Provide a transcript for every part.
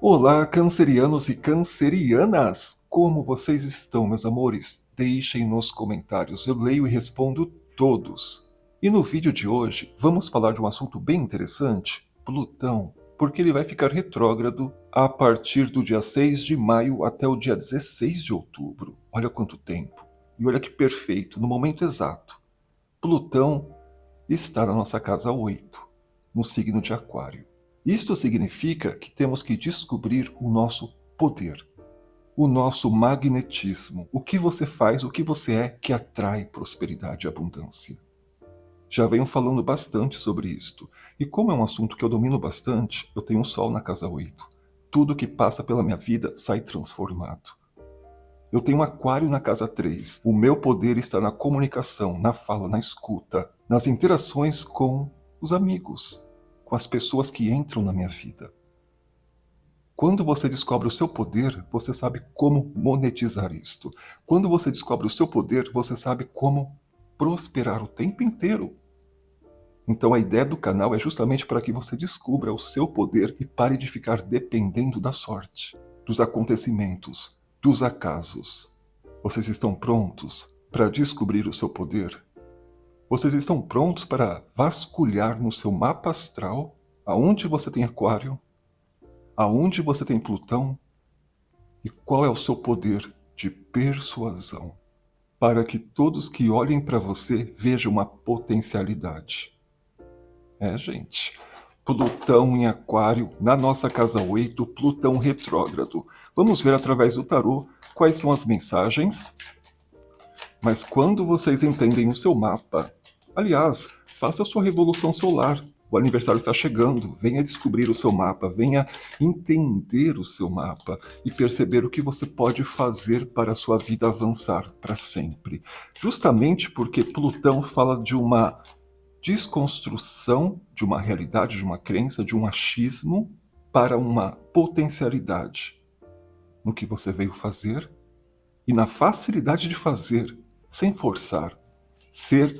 Olá, cancerianos e cancerianas! Como vocês estão, meus amores? Deixem nos comentários, eu leio e respondo todos. E no vídeo de hoje, vamos falar de um assunto bem interessante, Plutão, porque ele vai ficar retrógrado a partir do dia 6 de maio até o dia 16 de outubro. Olha quanto tempo! E olha que perfeito, no momento exato. Plutão está na nossa casa 8, no signo de Aquário. Isto significa que temos que descobrir o nosso poder, o nosso magnetismo, o que você faz, o que você é que atrai prosperidade e abundância. Já venho falando bastante sobre isto, e como é um assunto que eu domino bastante, eu tenho um Sol na casa 8. Tudo que passa pela minha vida sai transformado. Eu tenho um Aquário na casa 3. O meu poder está na comunicação, na fala, na escuta, nas interações com os amigos, com as pessoas que entram na minha vida. Quando você descobre o seu poder, você sabe como monetizar isto. Quando você descobre o seu poder, você sabe como prosperar o tempo inteiro. Então a ideia do canal é justamente para que você descubra o seu poder e pare de ficar dependendo da sorte, dos acontecimentos, dos acasos. Vocês estão prontos para descobrir o seu poder? Vocês estão prontos para vasculhar no seu mapa astral aonde você tem Aquário, aonde você tem Plutão e qual é o seu poder de persuasão, para que todos que olhem para você vejam uma potencialidade. Gente, Plutão em Aquário, na nossa casa 8, Plutão retrógrado. Vamos ver através do tarô quais são as mensagens. Mas quando vocês entendem o seu mapa, aliás, faça a sua revolução solar. O aniversário está chegando, venha descobrir o seu mapa, venha entender o seu mapa e perceber o que você pode fazer para a sua vida avançar para sempre. Justamente porque Plutão fala de uma desconstrução de uma realidade, de uma crença, de um achismo para uma potencialidade no que você veio fazer e na facilidade de fazer, sem forçar, ser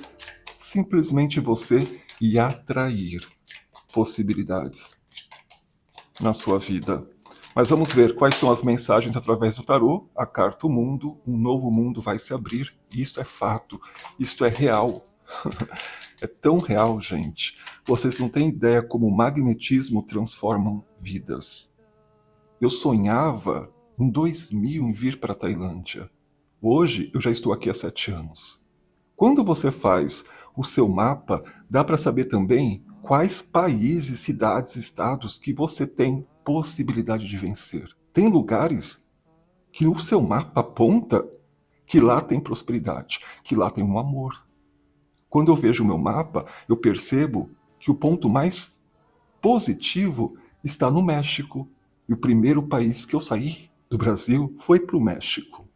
simplesmente você e atrair possibilidades na sua vida. Mas vamos ver quais são as mensagens através do tarô. A carta O Mundo, um novo mundo vai se abrir. Isto é fato, isto é real. É tão real, gente. Vocês não têm ideia como o magnetismo transforma vidas. Eu sonhava em 2000 em vir para a Tailândia. Hoje eu já estou aqui há 7 anos. Quando você faz o seu mapa, dá para saber também quais países, cidades, estados que você tem possibilidade de vencer. Tem lugares que o seu mapa aponta que lá tem prosperidade, que lá tem um amor. Quando eu vejo o meu mapa, eu percebo que o ponto mais positivo está no México. E o primeiro país que eu saí do Brasil foi para o México.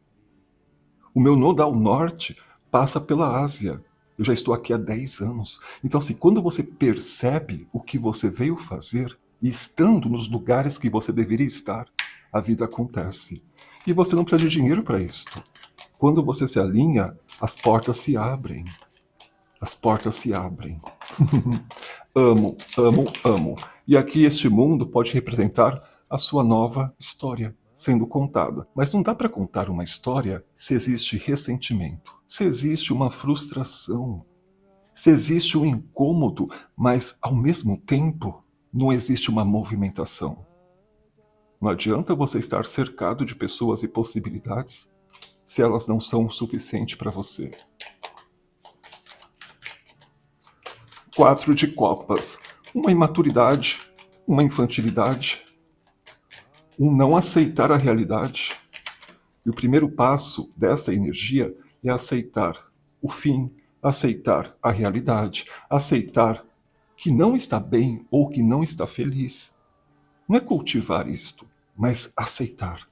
O meu nodal norte passa pela Ásia. Eu já estou aqui há 10 anos. Então, assim, quando você percebe o que você veio fazer, e estando nos lugares que você deveria estar, a vida acontece. E você não precisa de dinheiro para isto. Quando você se alinha, as portas se abrem. As portas se abrem. Amo, amo, amo. E aqui este mundo pode representar a sua nova história sendo contada. Mas não dá para contar uma história se existe ressentimento, se existe uma frustração, se existe um incômodo, mas ao mesmo tempo não existe uma movimentação. Não adianta você estar cercado de pessoas e possibilidades se elas não são o suficiente para você. 4 de copas. Uma imaturidade, uma infantilidade, um não aceitar a realidade. E o primeiro passo desta energia é aceitar o fim, aceitar a realidade, aceitar que não está bem ou que não está feliz. Não é cultivar isto, mas aceitar.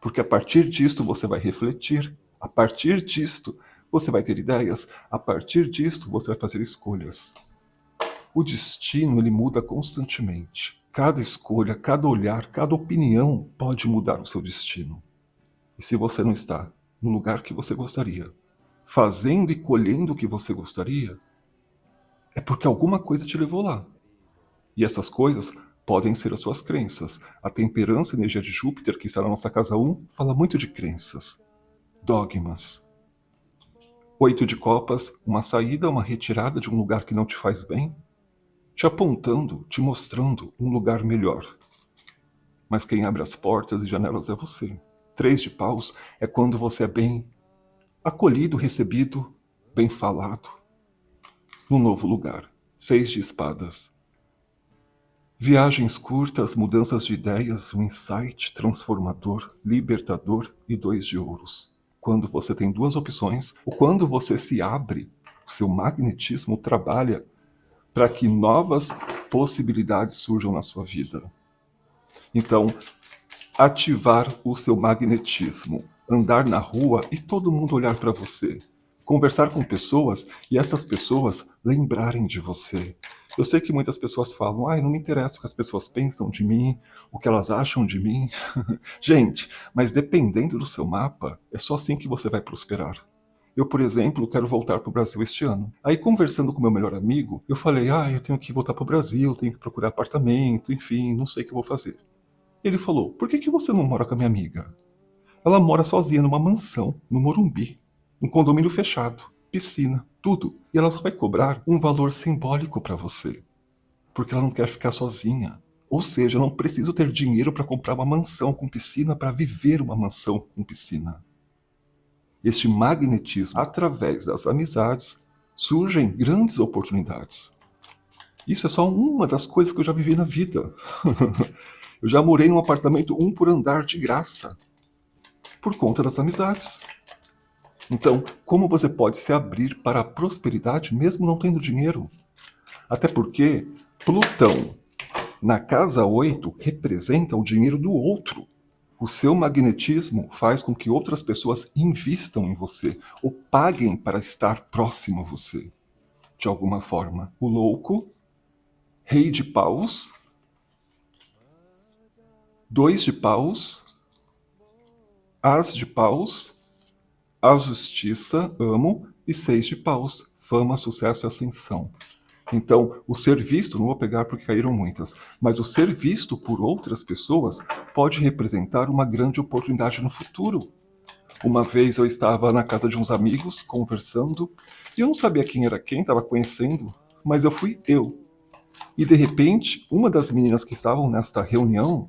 Porque a partir disto você vai refletir, a partir disto você vai ter ideias, a partir disto você vai fazer escolhas. O destino ele muda constantemente. Cada escolha, cada olhar, cada opinião pode mudar o seu destino. E se você não está no lugar que você gostaria, fazendo e colhendo o que você gostaria, é porque alguma coisa te levou lá. E essas coisas podem ser as suas crenças. A temperança, a energia de Júpiter, que está na nossa casa 1, fala muito de crenças, dogmas. 8 de copas, uma saída, uma retirada de um lugar que não te faz bem, te apontando, te mostrando um lugar melhor. Mas quem abre as portas e janelas é você. 3 de paus é quando você é bem acolhido, recebido, bem falado, num novo lugar. 6 de espadas. Viagens curtas, mudanças de ideias, um insight transformador, libertador e 2 de ouros. Quando você tem duas opções, ou quando você se abre, o seu magnetismo trabalha para que novas possibilidades surjam na sua vida. Então, ativar o seu magnetismo, andar na rua e todo mundo olhar para você, conversar com pessoas e essas pessoas lembrarem de você. Eu sei que muitas pessoas falam, não me interessa o que as pessoas pensam de mim, o que elas acham de mim. Gente, mas dependendo do seu mapa, é só assim que você vai prosperar. Eu, por exemplo, quero voltar para o Brasil este ano. Aí, conversando com meu melhor amigo, eu falei, eu tenho que voltar para o Brasil, tenho que procurar apartamento, enfim, não sei o que eu vou fazer. Ele falou, por que você não mora com a minha amiga? Ela mora sozinha numa mansão, no Morumbi, um condomínio fechado, piscina, tudo. E ela só vai cobrar um valor simbólico para você, porque ela não quer ficar sozinha. Ou seja, eu não preciso ter dinheiro para comprar uma mansão com piscina para viver uma mansão com piscina. Este magnetismo, através das amizades, surgem grandes oportunidades. Isso é só uma das coisas que eu já vivi na vida. Eu já morei num apartamento 1 por andar de graça, por conta das amizades. Então, como você pode se abrir para a prosperidade mesmo não tendo dinheiro? Até porque Plutão, na casa 8, representa o dinheiro do outro. O seu magnetismo faz com que outras pessoas invistam em você ou paguem para estar próximo a você, de alguma forma. O louco, rei de paus, 2 de paus, as de paus, a justiça, amo, e 6 de paus, fama, sucesso e ascensão. Então, o ser visto, não vou pegar porque caíram muitas, mas o ser visto por outras pessoas pode representar uma grande oportunidade no futuro. Uma vez eu estava na casa de uns amigos, conversando, e eu não sabia quem era quem, estava conhecendo, mas eu fui eu. E de repente, uma das meninas que estavam nesta reunião,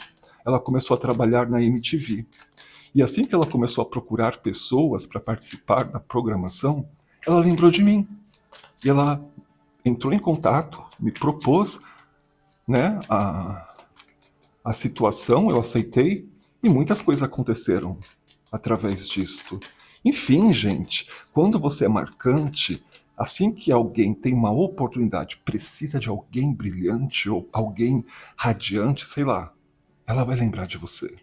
ela começou a trabalhar na MTV. E assim que ela começou a procurar pessoas para participar da programação, ela lembrou de mim. E ela entrou em contato, me propôs, né, a situação, eu aceitei, e muitas coisas aconteceram através disto. Enfim, gente, quando você é marcante, assim que alguém tem uma oportunidade, precisa de alguém brilhante ou alguém radiante, sei lá, ela vai lembrar de você.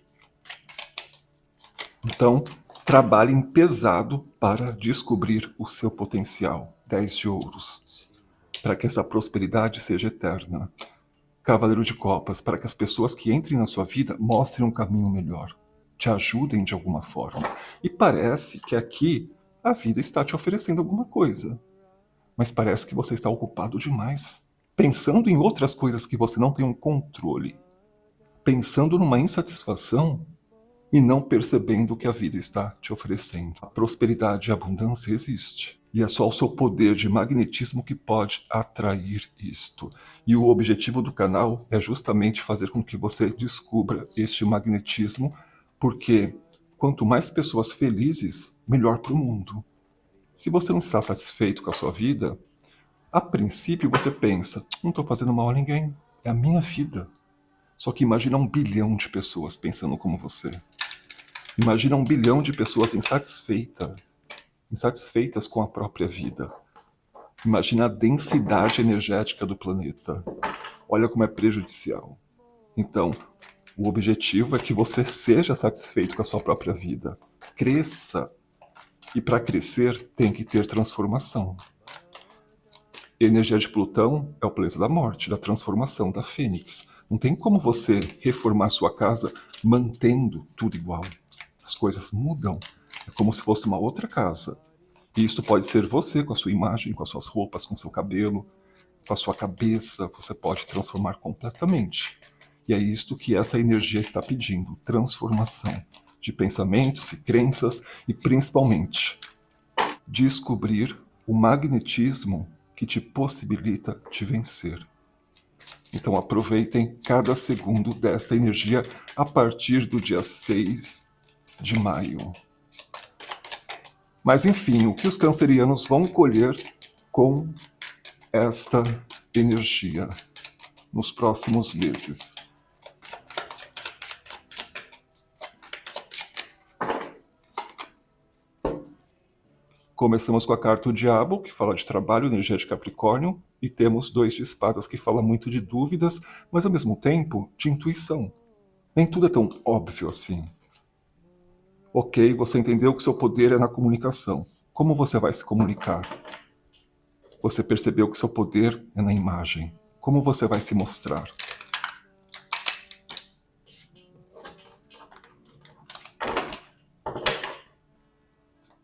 Então, trabalhem pesado para descobrir o seu potencial. 10 de ouros. Para que essa prosperidade seja eterna. Cavaleiro de copas, para que as pessoas que entrem na sua vida mostrem um caminho melhor. Te ajudem de alguma forma. E parece que aqui a vida está te oferecendo alguma coisa. Mas parece que você está ocupado demais. Pensando em outras coisas que você não tem um controle. Pensando numa insatisfação e não percebendo o que a vida está te oferecendo. A prosperidade e a abundância existe. E é só o seu poder de magnetismo que pode atrair isto. E o objetivo do canal é justamente fazer com que você descubra este magnetismo, porque quanto mais pessoas felizes, melhor para o mundo. Se você não está satisfeito com a sua vida, a princípio você pensa, não estou fazendo mal a ninguém, é a minha vida. Só que imagina 1 bilhão de pessoas pensando como você. Imagina 1 bilhão de pessoas insatisfeitas com a própria vida. Imagina a densidade energética do planeta. Olha como é prejudicial. Então, o objetivo é que você seja satisfeito com a sua própria vida. Cresça. E para crescer, tem que ter transformação. A energia de Plutão é o planeta da morte, da transformação, da fênix. Não tem como você reformar sua casa mantendo tudo igual. As coisas mudam. É como se fosse uma outra casa. E isso pode ser você, com a sua imagem, com as suas roupas, com o seu cabelo, com a sua cabeça. Você pode transformar completamente. E é isto que essa energia está pedindo, transformação de pensamentos e crenças e principalmente descobrir o magnetismo que te possibilita te vencer. Então aproveitem cada segundo desta energia a partir do dia 6 de maio. Mas enfim, o que os cancerianos vão colher com esta energia nos próximos meses? Começamos com a carta do Diabo, que fala de trabalho, energia de Capricórnio, e temos 2 de espadas, que fala muito de dúvidas, mas ao mesmo tempo de intuição. Nem tudo é tão óbvio assim. Ok, você entendeu que seu poder é na comunicação. Como você vai se comunicar? Você percebeu que seu poder é na imagem. Como você vai se mostrar?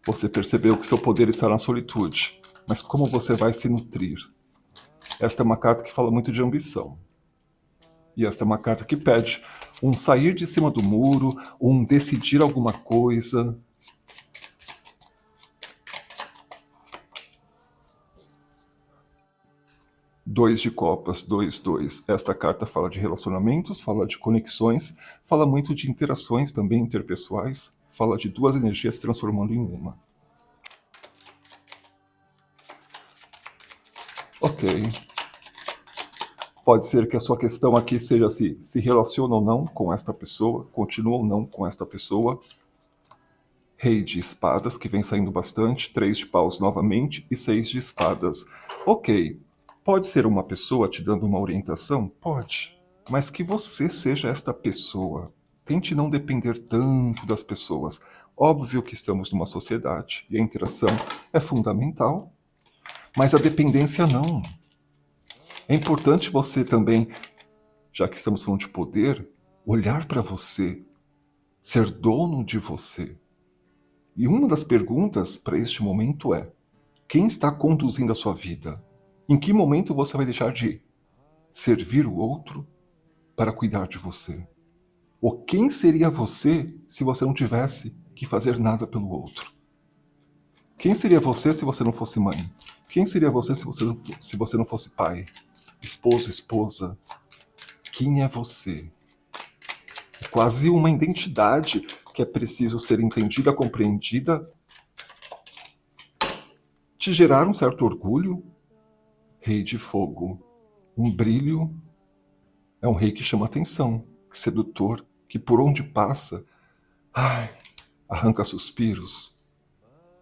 Você percebeu que seu poder está na solitude, mas como você vai se nutrir? Esta é uma carta que fala muito de ambição. E esta é uma carta que pede um sair de cima do muro, um decidir alguma coisa. Dois de copas, 2, 2. Esta carta fala de relacionamentos, fala de conexões, fala muito de interações também interpessoais, fala de 2 energias se transformando em uma. Ok. Pode ser que a sua questão aqui seja se relaciona ou não com esta pessoa, continua ou não com esta pessoa. Rei de espadas, que vem saindo bastante, 3 de paus novamente e 6 de espadas. Ok, pode ser uma pessoa te dando uma orientação? Pode. Mas que você seja esta pessoa. Tente não depender tanto das pessoas. Óbvio que estamos numa sociedade e a interação é fundamental, mas a dependência não. É importante você também, já que estamos falando de poder, olhar para você, ser dono de você. E uma das perguntas para este momento é: quem está conduzindo a sua vida? Em que momento você vai deixar de servir o outro para cuidar de você? Ou quem seria você se você não tivesse que fazer nada pelo outro? Quem seria você se você não fosse mãe? Quem seria você se você não fosse pai? Esposo, esposa? Quem é você? É quase uma identidade que é preciso ser entendida, compreendida, te gerar um certo orgulho. Rei de fogo, um brilho, é um rei que chama atenção, sedutor, que por onde passa, arranca suspiros.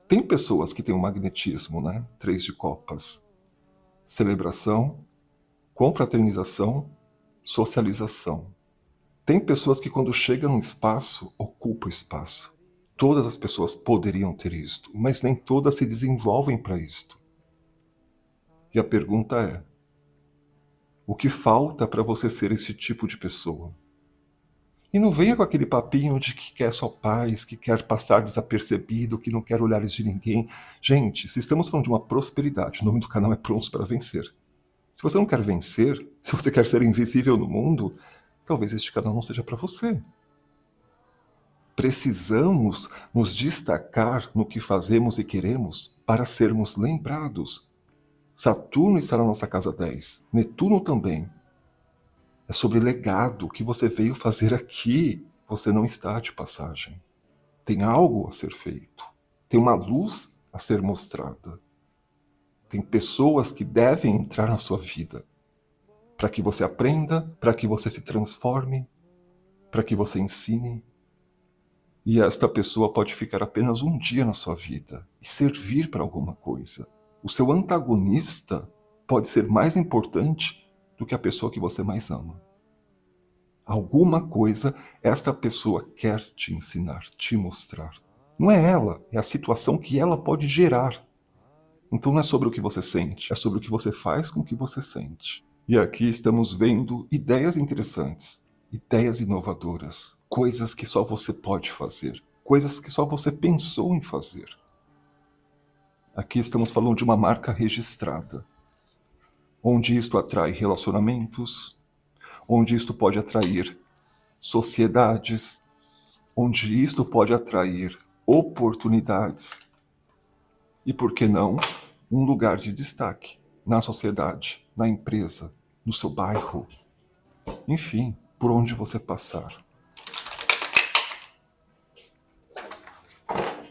Tem pessoas que têm um magnetismo, né? 3 de copas. Celebração, confraternização, socialização. Tem pessoas que quando chegam no espaço, ocupam o espaço. Todas as pessoas poderiam ter isto, mas nem todas se desenvolvem para isto. E a pergunta é: o que falta para você ser esse tipo de pessoa? E não venha com aquele papinho de que quer só paz, que quer passar desapercebido, que não quer olhares de ninguém. Gente, se estamos falando de uma prosperidade, o nome do canal é Prontos para Vencer. Se você não quer vencer, se você quer ser invisível no mundo, talvez este canal não seja para você. Precisamos nos destacar no que fazemos e queremos para sermos lembrados. Saturno está na nossa casa 10, Netuno também. É sobre legado, o que você veio fazer aqui. Você não está de passagem. Tem algo a ser feito. Tem uma luz a ser mostrada. Tem pessoas que devem entrar na sua vida para que você aprenda, para que você se transforme, para que você ensine. E esta pessoa pode ficar apenas um dia na sua vida e servir para alguma coisa. O seu antagonista pode ser mais importante do que a pessoa que você mais ama. Alguma coisa esta pessoa quer te ensinar, te mostrar. Não é ela, é a situação que ela pode gerar. Então não é sobre o que você sente, é sobre o que você faz com o que você sente. E aqui estamos vendo ideias interessantes, ideias inovadoras, coisas que só você pode fazer, coisas que só você pensou em fazer. Aqui estamos falando de uma marca registrada, onde isto atrai relacionamentos, onde isto pode atrair sociedades, onde isto pode atrair oportunidades e, por que não, um lugar de destaque na sociedade, na empresa, no seu bairro, enfim, por onde você passar.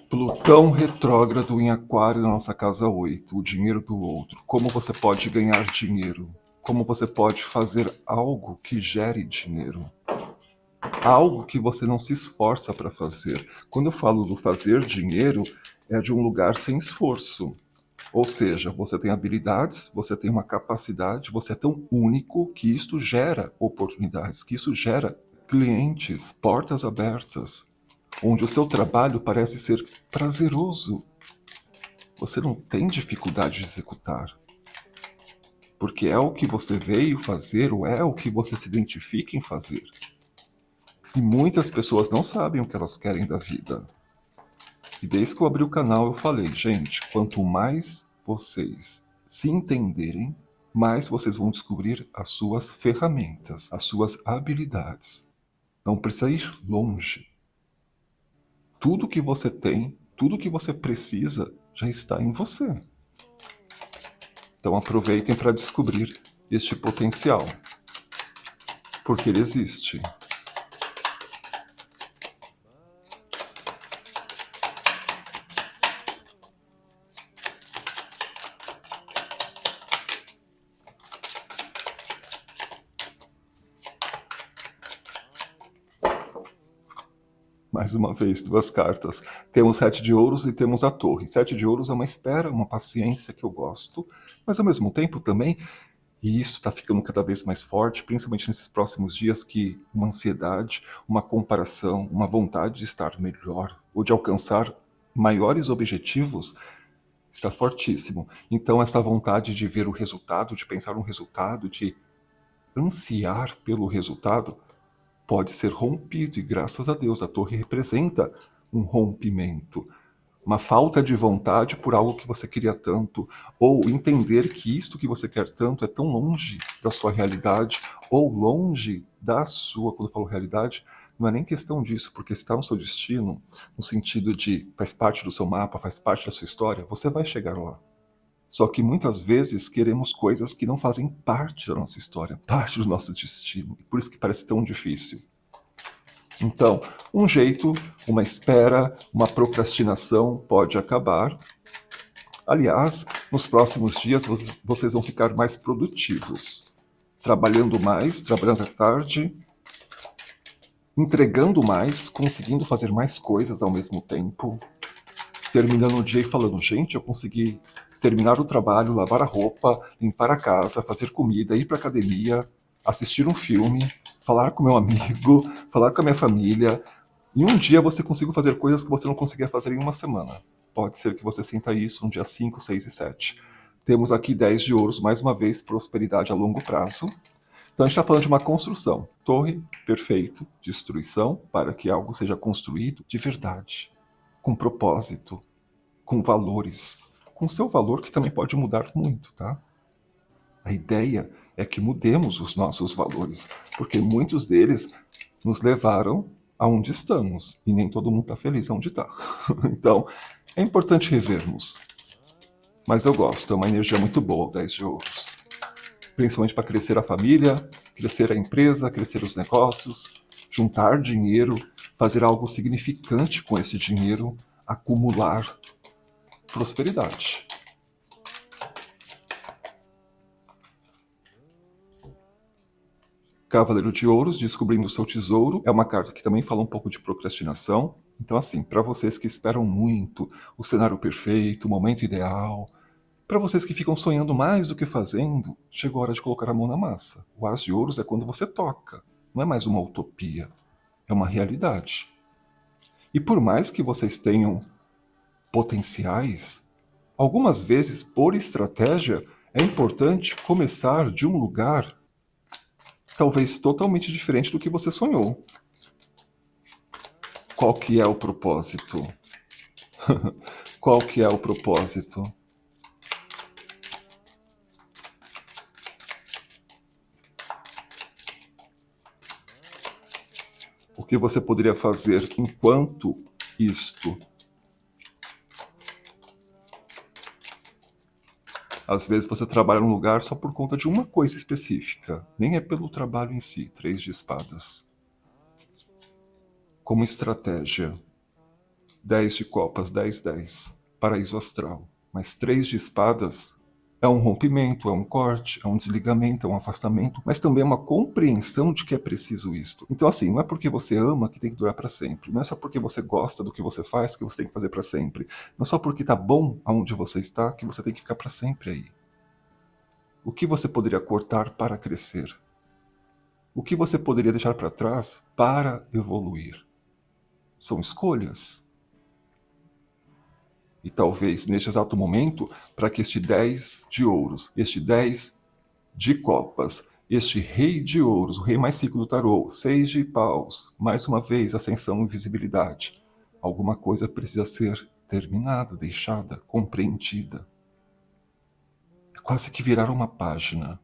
Plutão retrógrado em Aquário na nossa casa 8, o dinheiro do outro. Como você pode ganhar dinheiro? Como você pode fazer algo que gere dinheiro? Algo que você não se esforça para fazer. Quando eu falo do fazer dinheiro, é de um lugar sem esforço. Ou seja, você tem habilidades, você tem uma capacidade, você é tão único que isto gera oportunidades, que isso gera clientes, portas abertas, onde o seu trabalho parece ser prazeroso. Você não tem dificuldade de executar, porque é o que você veio fazer ou é o que você se identifica em fazer. E muitas pessoas não sabem o que elas querem da vida. E desde que eu abri o canal eu falei, gente, quanto mais vocês se entenderem, mais vocês vão descobrir as suas ferramentas, as suas habilidades. Não precisa ir longe. Tudo que você tem, tudo que você precisa, já está em você. Então aproveitem para descobrir este potencial, porque ele existe. Mais uma vez, duas cartas. Temos 7 de ouros e temos a torre. 7 de ouros é uma espera, uma paciência que eu gosto, mas ao mesmo tempo também, e isso está ficando cada vez mais forte, principalmente nesses próximos dias, que uma ansiedade, uma comparação, uma vontade de estar melhor ou de alcançar maiores objetivos está fortíssimo. Então essa vontade de ver o resultado, de pensar no resultado, de ansiar pelo resultado, pode ser rompido, e graças a Deus a torre representa um rompimento, uma falta de vontade por algo que você queria tanto, ou entender que isto que você quer tanto é tão longe da sua realidade, ou longe da sua, quando eu falo realidade, não é nem questão disso, porque está no seu destino, no sentido de faz parte do seu mapa, faz parte da sua história, você vai chegar lá. Só que muitas vezes queremos coisas que não fazem parte da nossa história, parte do nosso destino. E por isso que parece tão difícil. Então, um jeito, uma espera, uma procrastinação pode acabar. Aliás, nos próximos dias vocês vão ficar mais produtivos. Trabalhando mais, trabalhando à tarde, entregando mais, conseguindo fazer mais coisas ao mesmo tempo. Terminando o dia e falando, gente, eu consegui terminar o trabalho, lavar a roupa, limpar a casa, fazer comida, ir para academia, assistir um filme, falar com meu amigo, falar com a minha família. Em um dia você conseguiu fazer coisas que você não conseguia fazer em uma semana. Pode ser que você sinta isso no dia 5, 6 e 7. Temos aqui 10 de ouros, mais uma vez, prosperidade a longo prazo. Então a gente está falando de uma construção. Torre, perfeito, destruição, para que algo seja construído de verdade, com propósito, com valores, com seu valor que também pode mudar muito, tá? A ideia é que mudemos os nossos valores, porque muitos deles nos levaram aonde estamos, e nem todo mundo está feliz aonde está. Então, é importante revermos. Mas eu gosto, é uma energia muito boa o 10 de ouros. Principalmente para crescer a família, crescer a empresa, crescer os negócios, juntar dinheiro, fazer algo significante com esse dinheiro, acumular prosperidade. Cavaleiro de Ouros, descobrindo o seu tesouro, é uma carta que também fala um pouco de procrastinação. Então assim, para vocês que esperam muito o cenário perfeito, o momento ideal, para vocês que ficam sonhando mais do que fazendo, chegou a hora de colocar a mão na massa. O As de Ouros é quando você toca, não é mais uma utopia, é uma realidade. E por mais que vocês tenham potenciais, algumas vezes, por estratégia, é importante começar de um lugar talvez totalmente diferente do que você sonhou. Qual que é o propósito? Qual que é o propósito? que você poderia fazer enquanto isto? Às vezes você trabalha num lugar só por conta de uma coisa específica, nem é pelo trabalho em si. 3 de espadas. Como estratégia, 10 de copas, 10, 10. Paraíso astral. Mas 3 de espadas é um rompimento, é um corte, é um desligamento, é um afastamento, mas também é uma compreensão de que é preciso isto. Então assim, não é porque você ama que tem que durar para sempre. Não é só porque você gosta do que você faz que você tem que fazer para sempre. Não é só porque tá bom aonde você está que você tem que ficar para sempre aí. O que você poderia cortar para crescer? O que você poderia deixar para trás para evoluir? São escolhas. E talvez, neste exato momento, para que este 10 de ouros, este 10 de copas, este rei de ouros, o rei mais rico do tarô, 6 de paus, mais uma vez, ascensão e visibilidade. Alguma coisa precisa ser terminada, deixada, compreendida. É quase que virar uma página.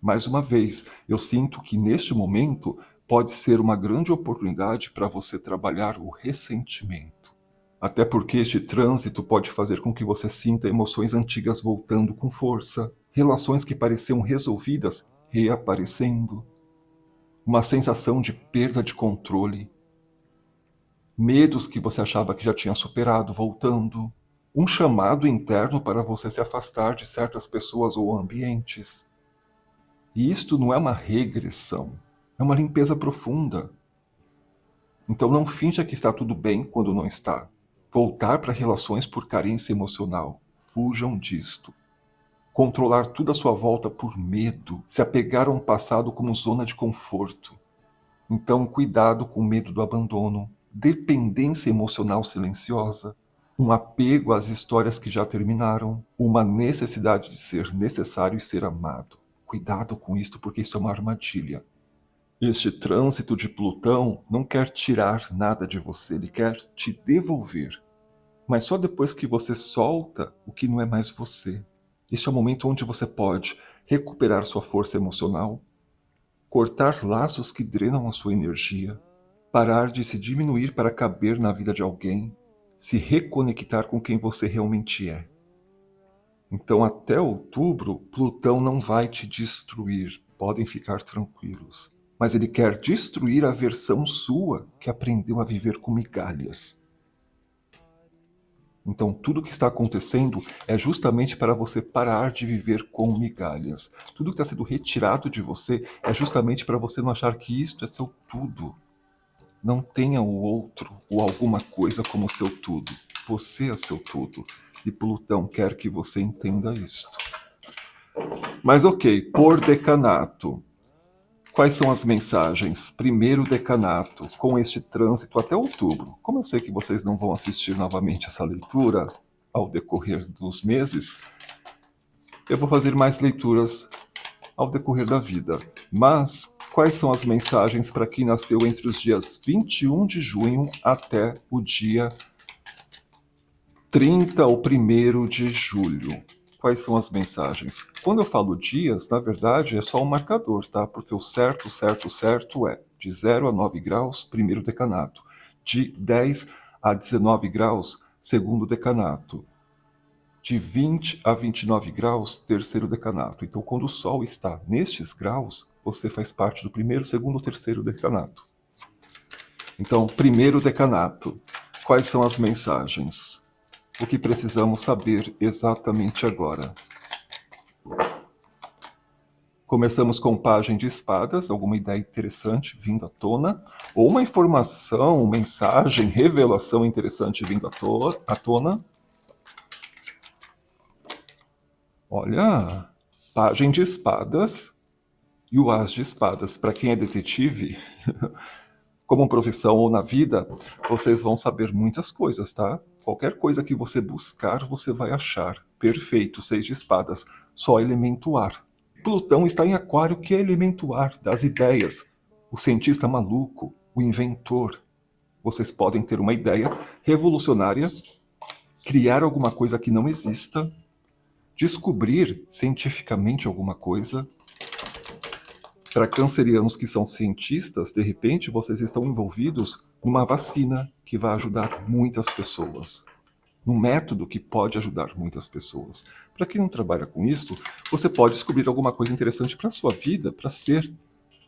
Mais uma vez, eu sinto que neste momento pode ser uma grande oportunidade para você trabalhar o ressentimento. Até porque este trânsito pode fazer com que você sinta emoções antigas voltando com força, relações que pareciam resolvidas reaparecendo, uma sensação de perda de controle, medos que você achava que já tinha superado voltando, um chamado interno para você se afastar de certas pessoas ou ambientes. E isto não é uma regressão, é uma limpeza profunda. Então não finja que está tudo bem quando não está. Voltar para relações por carência emocional. Fujam disto. Controlar tudo à sua volta por medo. Se apegar a um passado como zona de conforto. Então cuidado com o medo do abandono. Dependência emocional silenciosa. Um apego às histórias que já terminaram. Uma necessidade de ser necessário e ser amado. Cuidado com isto, porque isso é uma armadilha. Este trânsito de Plutão não quer tirar nada de você, ele quer te devolver. Mas só depois que você solta o que não é mais você. Este é o momento onde você pode recuperar sua força emocional, cortar laços que drenam a sua energia, parar de se diminuir para caber na vida de alguém, se reconectar com quem você realmente é. Então, até outubro, Plutão não vai te destruir, podem ficar tranquilos. Mas ele quer destruir a versão sua que aprendeu a viver com migalhas. Então, tudo que está acontecendo é justamente para você parar de viver com migalhas. Tudo que está sendo retirado de você é justamente para você não achar que isto é seu tudo. Não tenha o outro ou alguma coisa como seu tudo. Você é seu tudo. E Plutão quer que você entenda isto. Mas ok, por decanato. Quais são as mensagens? Primeiro decanato, com este trânsito até outubro. Como eu sei que vocês não vão assistir novamente essa leitura ao decorrer dos meses, eu vou fazer mais leituras ao decorrer da vida. Mas quais são as mensagens para quem nasceu entre os dias 21 de junho até o dia 30 ou 1º de julho? Quais são as mensagens? Quando eu falo dias, na verdade é só um marcador, tá? Porque o certo é de 0 a 9 graus, primeiro decanato. De 10 a 19 graus, segundo decanato. De 20 a 29 graus, terceiro decanato. Então, quando o Sol está nestes graus, você faz parte do primeiro, segundo, terceiro decanato. Então, primeiro decanato. Quais são as mensagens? O que precisamos saber exatamente agora. Começamos com Pajem de Espadas, alguma ideia interessante vindo à tona, ou uma informação, mensagem, revelação interessante vindo à tona. Olha, Pajem de Espadas e o As de Espadas. Para quem é detetive, como profissão ou na vida, vocês vão saber muitas coisas, tá? Qualquer coisa que você buscar, você vai achar. Perfeito, 6 de espadas. Só elemento ar. Plutão está em Aquário, que é elemento ar, das ideias. O cientista maluco, o inventor. Vocês podem ter uma ideia revolucionária, criar alguma coisa que não exista, descobrir cientificamente alguma coisa, Para cancerianos que são cientistas, de repente vocês estão envolvidos numa vacina que vai ajudar muitas pessoas, num método que pode ajudar muitas pessoas. Para quem não trabalha com isso, você pode descobrir alguma coisa interessante para a sua vida, para ser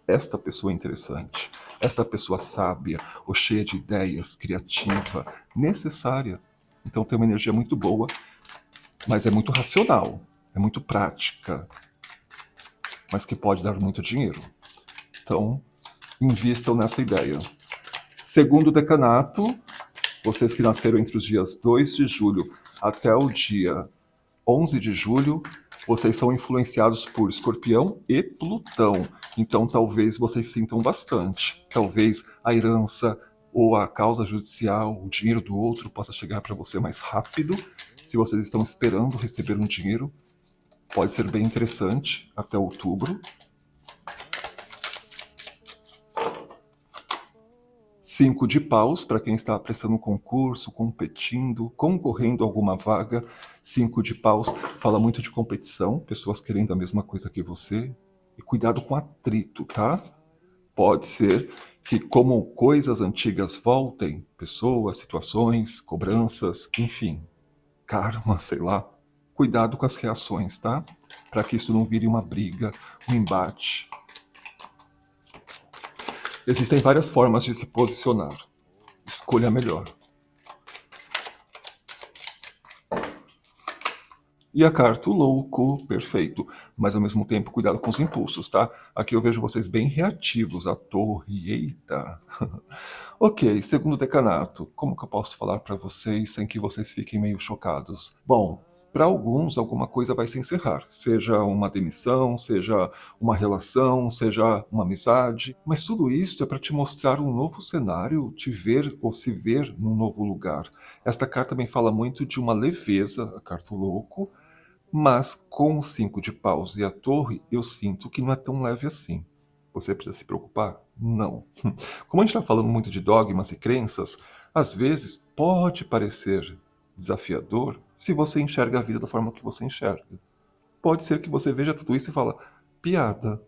esta pessoa interessante, esta pessoa sábia, ou cheia de ideias, criativa, necessária. Então tem uma energia muito boa, mas é muito racional, é muito prática, mas que pode dar muito dinheiro. Então, invistam nessa ideia. Segundo decanato, vocês que nasceram entre os dias 2 de julho até o dia 11 de julho, vocês são influenciados por Escorpião e Plutão. Então, talvez vocês sintam bastante. Talvez a herança ou a causa judicial, o dinheiro do outro possa chegar para você mais rápido. Se vocês estão esperando receber um dinheiro, pode ser bem interessante até outubro. 5 de paus, para quem está prestando um concurso, competindo, concorrendo a alguma vaga. 5 de paus fala muito de competição, pessoas querendo a mesma coisa que você. E cuidado com atrito, tá? Pode ser que, como coisas antigas voltem, pessoas, situações, cobranças, enfim, karma, sei lá. Cuidado com as reações, tá? Para que isso não vire uma briga, um embate. Existem várias formas de se posicionar. Escolha a melhor. E a carta o louco, perfeito. Mas ao mesmo tempo, cuidado com os impulsos, tá? Aqui eu vejo vocês bem reativos. A torre, eita. Ok, segundo decanato. Como que eu posso falar para vocês sem que vocês fiquem meio chocados? Bom, para alguns, alguma coisa vai se encerrar. Seja uma demissão, seja uma relação, seja uma amizade. Mas tudo isso é para te mostrar um novo cenário, te ver ou se ver num novo lugar. Esta carta também fala muito de uma leveza, a carta o louco, mas com o 5 de paus e a torre, eu sinto que não é tão leve assim. Você precisa se preocupar? Não. Como a gente está falando muito de dogmas e crenças, às vezes pode parecer desafiador se você enxerga a vida da forma que você enxerga. Pode ser que você veja tudo isso e fala, piada.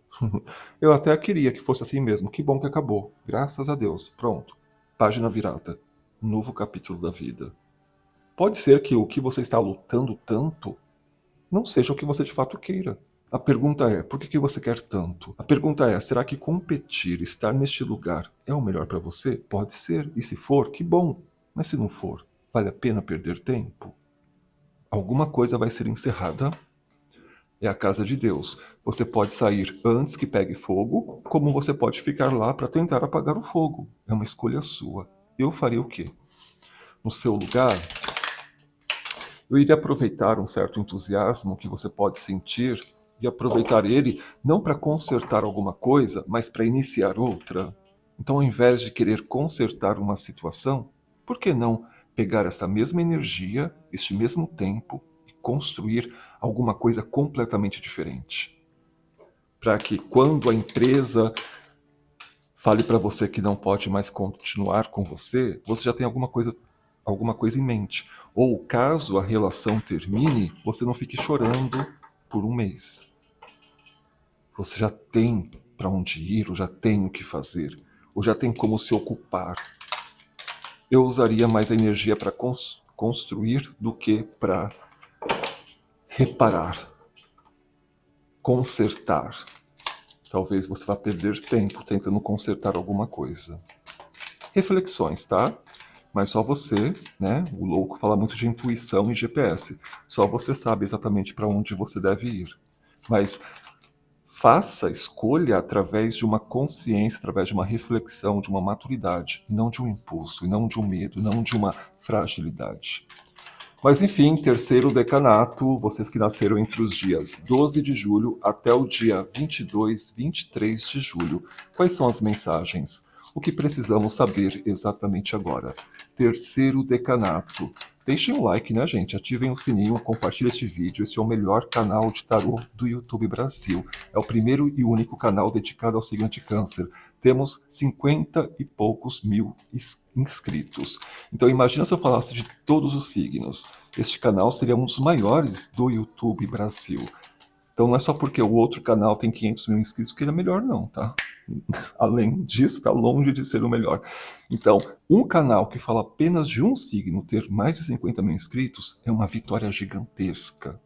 Eu até queria que fosse assim mesmo. Que bom que acabou. Graças a Deus. Pronto. Página virada. Novo capítulo da vida. Pode ser que o que você está lutando tanto não seja o que você de fato queira. A pergunta é, por que você quer tanto? A pergunta é, será que competir, estar neste lugar, é o melhor para você? Pode ser, e se for, que bom. Mas se não for, vale a pena perder tempo? Alguma coisa vai ser encerrada. É a casa de Deus. Você pode sair antes que pegue fogo, como você pode ficar lá para tentar apagar o fogo. É uma escolha sua. Eu faria o quê? No seu lugar, eu iria aproveitar um certo entusiasmo que você pode sentir e aproveitar ele não para consertar alguma coisa, mas para iniciar outra. Então, ao invés de querer consertar uma situação, por que não pegar esta mesma energia, este mesmo tempo e construir alguma coisa completamente diferente? Para que quando a empresa fale para você que não pode mais continuar com você, você já tem alguma coisa em mente. Ou caso a relação termine, você não fique chorando por um mês. Você já tem para onde ir, ou já tem o que fazer, ou já tem como se ocupar. Eu usaria mais a energia para construir do que para reparar, consertar. Talvez você vá perder tempo tentando consertar alguma coisa. Reflexões, tá? Mas só você, né? O louco fala muito de intuição e GPS. Só você sabe exatamente para onde você deve ir. Mas faça a escolha através de uma consciência, através de uma reflexão, de uma maturidade, não de um impulso, e não de um medo, não de uma fragilidade. Mas enfim, terceiro decanato, vocês que nasceram entre os dias 12 de julho até o dia 22, 23 de julho. Quais são as mensagens? O que precisamos saber exatamente agora? Terceiro decanato. Deixem um like, né, gente? Ativem o sininho, compartilhem este vídeo. Este é o melhor canal de tarô do YouTube Brasil. É o primeiro e único canal dedicado ao signo de Câncer. Temos 50 e poucos mil inscritos. Então imagina se eu falasse de todos os signos. Este canal seria um dos maiores do YouTube Brasil. Então não é só porque o outro canal tem 500 mil inscritos que ele é melhor não, tá? Além disso, está longe de ser o melhor. Então, um canal que fala apenas de um signo ter mais de 50 mil inscritos é uma vitória gigantesca.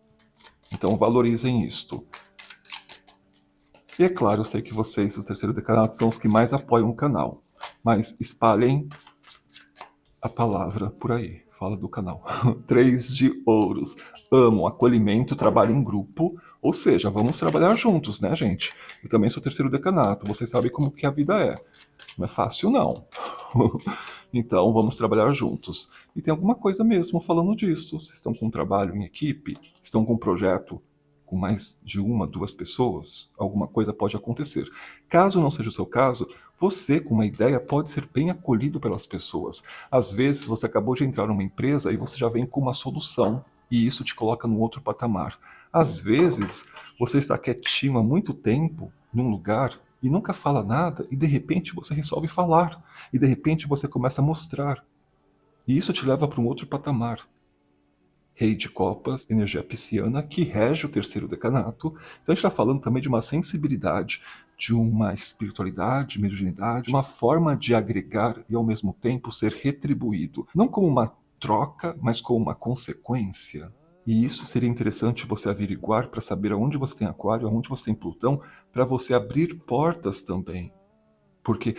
Então valorizem isto. E é claro, eu sei que vocês, o terceiro decanato, são os que mais apoiam o canal. Mas espalhem a palavra por aí. Fala do canal. 3 de ouros. Amo acolhimento, trabalho em grupo. Ou seja, vamos trabalhar juntos, né, gente? Eu também sou terceiro decanato. Vocês sabem como que a vida é. Não é fácil, não. Então, vamos trabalhar juntos. E tem alguma coisa mesmo falando disso. Vocês estão com um trabalho em equipe? Estão com um projeto com mais de uma, duas pessoas? Alguma coisa pode acontecer. Caso não seja o seu caso, você, com uma ideia, pode ser bem acolhido pelas pessoas. Às vezes, você acabou de entrar numa empresa e você já vem com uma solução, e isso te coloca num outro patamar. Às vezes, você está quietinho há muito tempo, num lugar, e nunca fala nada, e de repente você resolve falar, e de repente você começa a mostrar. E isso te leva para um outro patamar. Rei de Copas, energia pisciana, que rege o terceiro decanato. Então a gente está falando também de uma sensibilidade, de uma espiritualidade, mediunidade, uma forma de agregar e ao mesmo tempo ser retribuído. Não como uma troca, mas como uma consequência. E isso seria interessante você averiguar para saber aonde você tem Aquário, aonde você tem Plutão, para você abrir portas também. Porque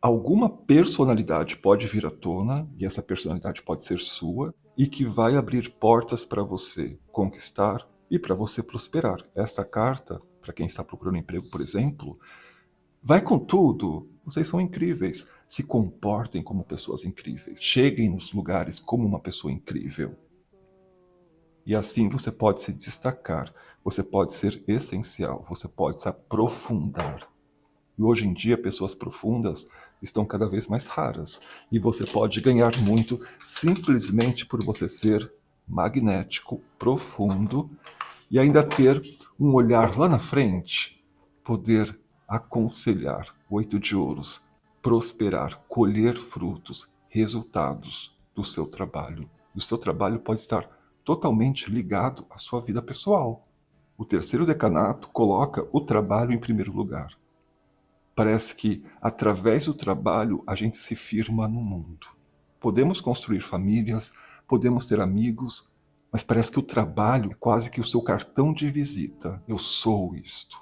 alguma personalidade pode vir à tona, e essa personalidade pode ser sua, e que vai abrir portas para você conquistar e para você prosperar. Esta carta, para quem está procurando emprego, por exemplo, vai com tudo. Vocês são incríveis. Se comportem como pessoas incríveis. Cheguem nos lugares como uma pessoa incrível. E assim você pode se destacar, você pode ser essencial, você pode se aprofundar. E hoje em dia, pessoas profundas estão cada vez mais raras. E você pode ganhar muito simplesmente por você ser magnético, profundo e ainda ter um olhar lá na frente, poder aconselhar, 8 de ouros, prosperar, colher frutos, resultados do seu trabalho. E o seu trabalho pode estar totalmente ligado à sua vida pessoal. O terceiro decanato coloca o trabalho em primeiro lugar. Parece que, através do trabalho, a gente se firma no mundo. Podemos construir famílias, podemos ter amigos, mas parece que o trabalho é quase que o seu cartão de visita. Eu sou isto.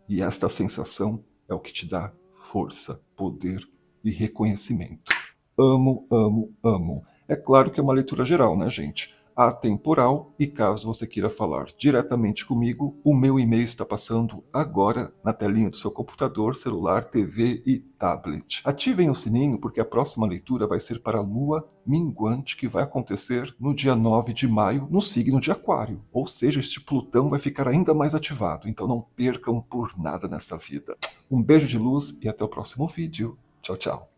E esta sensação é o que te dá força, poder e reconhecimento. Amo, amo, amo. É claro que é uma leitura geral, né, gente? Atemporal, e caso você queira falar diretamente comigo, o meu e-mail está passando agora na telinha do seu computador, celular, TV e tablet. Ativem o sininho porque a próxima leitura vai ser para a lua minguante, que vai acontecer no dia 9 de maio, no signo de Aquário. Ou seja, este Plutão vai ficar ainda mais ativado, então não percam por nada nessa vida. Um beijo de luz e até o próximo vídeo. Tchau, tchau.